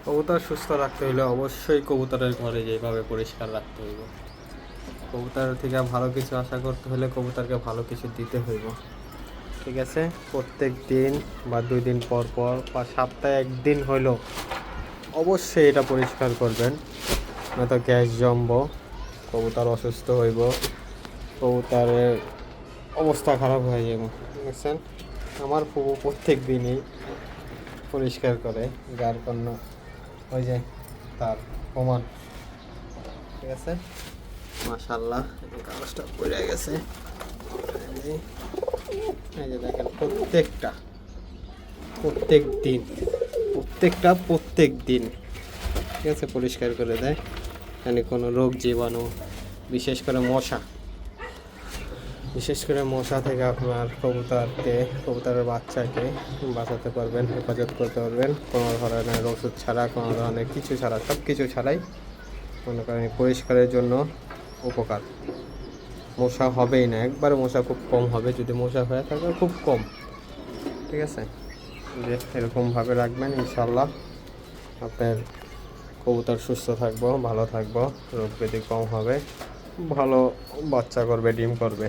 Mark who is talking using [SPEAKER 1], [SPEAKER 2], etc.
[SPEAKER 1] কবুতর সুস্থ রাখতে হলে অবশ্যই কবুতরের ঘরে যেভাবে পরিষ্কার রাখতে হইব। কবুতর থেকে ভালো কিছু আশা করতে হলে কবুতরকে ভালো কিছু দিতে হইব। ঠিক আছে, প্রত্যেক দিন বা 2 দিন পর পর বা সপ্তাহে 1 দিন হইলেও অবশ্যই এটা পরিষ্কার করবেন, নয়তো গ্যাস জমব, কবুতর অসুস্থ হইব, কবুতরের অবস্থা খারাপ হয়ে যাব। বুঝছেন, আমার ফুবু প্রত্যেক দিনই পরিষ্কার করে, যার জন্য ওই যে তার প্রমাণ। ঠিক আছে, মাশাআল্লাহ কাগজটা পড়ে গেছে। এই যে দেখেন, প্রত্যেক দিন ঠিক আছে পরিষ্কার করে দেয়। মানে কোনো রোগ জীবাণু, বিশেষ করে মশা থেকে আপনার কবুতরের বাচ্চাকে বাঁচাতে পারবেন, হেফাজত করতে পারবেন কোনো ধরনের ওষুধ ছাড়া, কোনো ধরনের কিছু ছাড়া, সব কিছু ছাড়াই মনে করেন পরিষ্কারের জন্য উপকার। মশা হবেই না, একবারে মশা খুব কম হবে, যদি মশা হয়ে থাকে খুব কম। ঠিক আছে, যে এরকমভাবে রাখবেন, ইনশাল্লাহ আপনার কবুতর সুস্থ থাকবো, ভালো থাকবো, রোগ ব্যাধি কম হবে, ভালো বাচ্চা করবে, ডিম করবে।